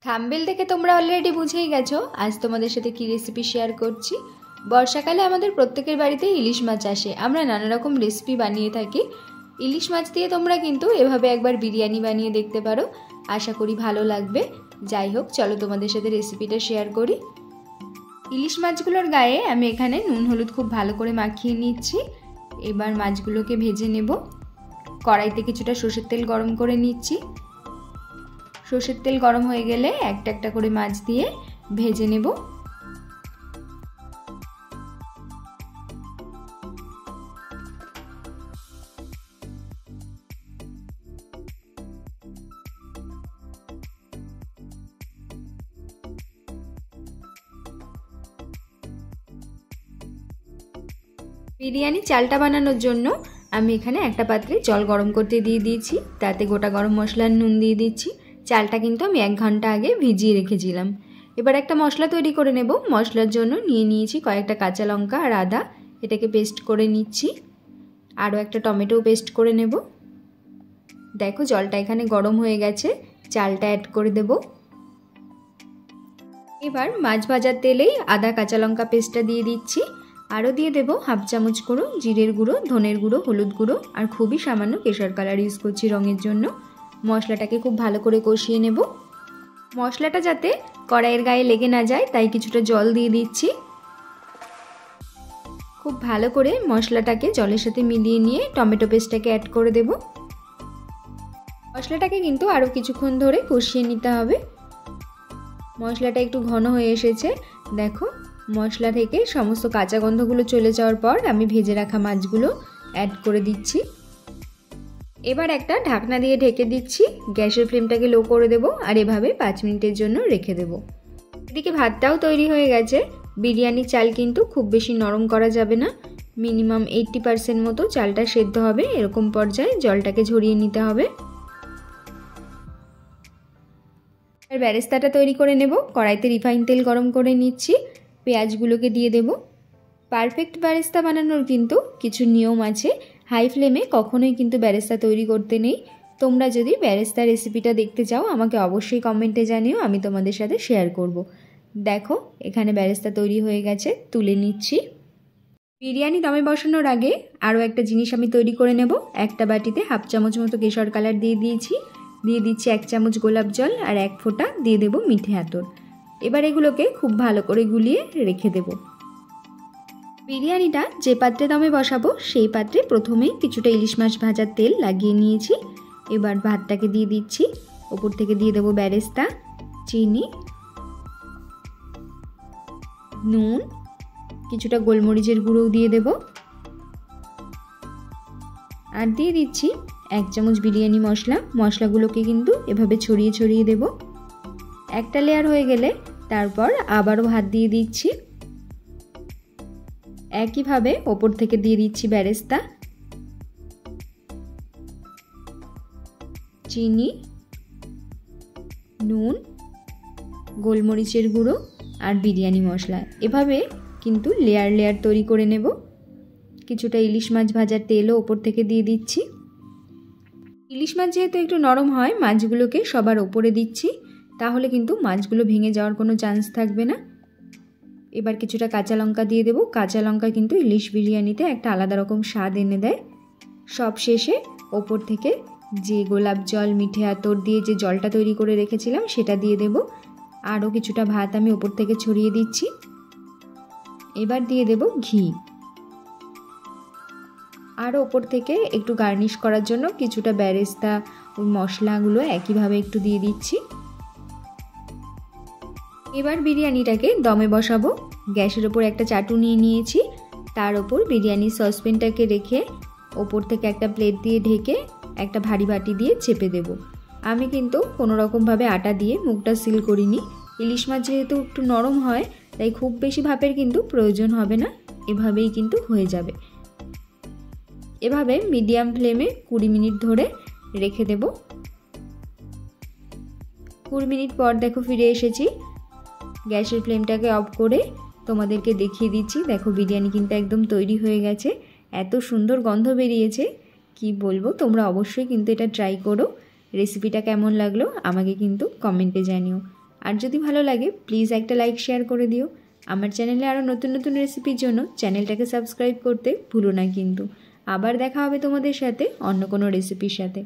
Thumbnail দেখে তোমরা already বুঝেই গেছো আজ তোমাদের সাথে কি রেসিপি শেয়ার করছি। বর্ষাকালে আমাদের প্রত্যেকের বাড়িতে ইলিশ মাছ আসে, আমরা নানা রকম রেসিপি বানিয়ে থাকি। ইলিশ মাছ দিয়ে তোমরা কিন্তু এভাবে একবার বিরিয়ানি বানিয়ে দেখতে পারো, আশা করি ভালো লাগবে। যাই হোক, চলো তোমাদের সাথে রেসিপিটা শেয়ার করি। ইলিশ মাছগুলোর গায়ে আমি এখানে নুন হলুদ খুব ভালো করে মাখিয়ে নিচ্ছি। এবার মাছগুলোকে ভেজে নেব। কড়াইতে কিছুটা সরষের তেল গরম করে নিচ্ছি। সরষের তেল গরম হয়ে গেলে একটা একটা করে মাছ দিয়ে ভেজে নেব। বিরিয়ানি চালটা বানানোর জন্য আমি এখানে একটা পাত্রে জল গরম করতে দিয়ে দিয়েছি, তাতে গোটা গরম মশলার নুন দিয়ে দিচ্ছি। চালটা কিন্তু আমি 1 ঘন্টা আগে ভিজিয়ে রেখেছিলাম। এবার একটা মশলা তৈরি করে নেব। মশলার জন্য নিয়েছি কয়েকটা কাঁচা লঙ্কা আর আদা, এটাকে পেস্ট করে নিচ্ছি। আরও একটা টমেটো পেস্ট করে নেব। দেখো জলটা এখানে গরম হয়ে গেছে, চালটা অ্যাড করে দেব। এবার মাছ ভাজার তেলেই আদা কাঁচা লঙ্কা পেস্টটা দিয়ে দিচ্ছি। আরও দিয়ে দেব 1/2 চামচ গুঁড়ো জিরের গুঁড়ো, ধনের গুঁড়ো, হলুদ গুঁড়ো আর খুবই সামান্য কেশর কালার ইউজ করছি রঙের জন্য। মশলাটাকে খুব ভালো করে কষিয়ে নেব। মশলাটা যাতে কড়াইয়ের গায়ে লেগে না যায় তাই কিছুটা জল দিয়ে দিচ্ছি। খুব ভালো করে মশলাটাকে জলের সাথে মিলিয়ে নিয়ে টমেটো পেস্টটাকে অ্যাড করে দেব। মশলাটাকে কিন্তু আরও কিছুক্ষণ ধরে কষিয়ে নিতে হবে। মশলাটা একটু ঘন হয়ে এসেছে। দেখো মশলা থেকে সমস্ত কাঁচা গন্ধগুলো চলে যাওয়ার পর আমি ভেজে রাখা মাছগুলো অ্যাড করে দিচ্ছি। এবার একটা ঢাকনা দিয়ে ঢেকে দিচ্ছি। গ্যাসের ফ্লেমটাকে লো করে দেব আর এভাবে 5 মিনিটের জন্য রেখে দেব। এদিকে ভাতটাও তৈরি হয়ে গেছে। বিরিয়ানি চাল কিন্তু খুব বেশি নরম করা যাবে না, মিনিমাম 80% মতো চালটা সেদ্ধ হবে। এরকম পর্যায়ে জলটাকে ঝরিয়ে নিতে হবে। আর বেরেস্তাটা তৈরি করে নেব। কড়াইতে রিফাইন তেল গরম করে নিচ্ছি। পেঁয়াজগুলোকে দিয়ে দেব। পারফেক্ট বেরেস্তা বানানোর কিন্তু কিছু নিয়ম আছে। হাই ফ্লেমে কখনোই কিন্তু বেরেস্তা তৈরি করতে নেই। তোমরা যদি বেরেস্তা রেসিপিটা দেখতে চাও আমাকে অবশ্যই কমেন্টে জানিও, আমি তোমাদের সাথে শেয়ার করব। দেখো এখানে বেরেস্তা তৈরি হয়ে গেছে, তুলে নিচ্ছি। বিরিয়ানি দমে বসানোর আগে আরও একটা জিনিস আমি তৈরি করে নেব। একটা বাটিতে 1/2 চামচ মতো কেশর কালার দিয়ে দিয়েছি। দিয়ে দিচ্ছি 1 চামচ গোলাপ জল আর 1 ফোঁটা দিয়ে দেব মিঠে আতর। এবার এগুলোকে খুব ভালো করে গুলিয়ে রেখে দেব। বিরিয়ানিটা যে পাত্রে দমে বসাবো সেই পাত্রে প্রথমেই কিছুটা ইলিশ মাছ ভাজার তেল লাগিয়ে নিয়েছি। এবার ভাতটাকে দিয়ে দিচ্ছি। ওপর থেকে দিয়ে দেবো বেরেস্তা, চিনি, নুন, কিছুটা গোলমরিচের গুঁড়োও দিয়ে দেব আর দিয়ে দিচ্ছি 1 চামচ বিরিয়ানি মশলা। মশলাগুলোকে কিন্তু এভাবে ছড়িয়ে ছড়িয়ে দেব। একটা লেয়ার হয়ে গেলে তারপর আবারও ভাত দিয়ে দিচ্ছি। একইভাবে ওপর থেকে দিয়ে দিচ্ছি বেরেস্তা, চিনি, নুন, গোলমরিচের গুঁড়ো আর বিরিয়ানি মশলা। এভাবে কিন্তু লেয়ার লেয়ার তৈরি করে নেব। কিছুটা ইলিশ মাছ ভাজার তেলও ওপর থেকে দিয়ে দিচ্ছি। ইলিশ মাছ যেহেতু একটু নরম হয়, মাছগুলোকে সবার ওপরে দিচ্ছি, তাহলে কিন্তু মাছগুলো ভেঙে যাওয়ার কোনো চান্স থাকবে না। এবার কিছুটা কাঁচা লঙ্কা দিয়ে দেব। কাঁচা লঙ্কা কিন্তু ইলিশ বিরিয়ানিতে একটা আলাদা রকম স্বাদ এনে দেয়। সব শেষে ওপর থেকে যে গোলাপ জল, মিঠে আতর দিয়ে যে জলটা তৈরি করে রেখেছিলাম সেটা দিয়ে দেব। আরও কিছুটা ভাত আমি ওপর থেকে ছড়িয়ে দিচ্ছি। এবার দিয়ে দেব ঘি। আরও ওপর থেকে একটু গার্নিশ করার জন্য কিছুটা বেরেস্তা মশলাগুলো একইভাবে একটু দিয়ে দিচ্ছি। এবার বিরিয়ানিটাকে দমে বসাবো। গ্যাসের ওপর একটা চাটু নিয়ে নিয়েছি, তার ওপর বিরিয়ানির সসপ্যানটাকে রেখে ওপর থেকে একটা প্লেট দিয়ে ঢেকে একটা ভারী বাটি দিয়ে চেপে দেব। আমি কিন্তু কোনো রকমভাবে আটা দিয়ে মুখটা সিল করিনি। ইলিশ মাছ যেহেতু একটু নরম হয় তাই খুব বেশি ভাপের কিন্তু প্রয়োজন হবে না, এভাবেই কিন্তু হয়ে যাবে। এভাবে মিডিয়াম ফ্লেমে 20 মিনিট ধরে রেখে দেব। 20 মিনিট পর দেখো ফিরে এসেছি। গ্যাসের ফ্লেমটাকে অফ করে তোমাদেরকে দেখিয়ে দিচ্ছি। দেখো বিরিয়ানি কিন্তু একদম তৈরি হয়ে গেছে। এত সুন্দর গন্ধ বেরিয়েছে কি বলবো। তোমরা অবশ্যই কিন্তু এটা ট্রাই করো। রেসিপিটা কেমন লাগলো আমাকে কিন্তু কমেন্টে জানিও। আর যদি ভালো লাগে প্লিজ একটা লাইক শেয়ার করে দিও। আমার চ্যানেলে আরও নতুন নতুন রেসিপির জন্য চ্যানেলটাকে সাবস্ক্রাইব করতে ভুলো না কিন্তু। আবার দেখা হবে তোমাদের সাথে অন্য কোনো রেসিপির সাথে।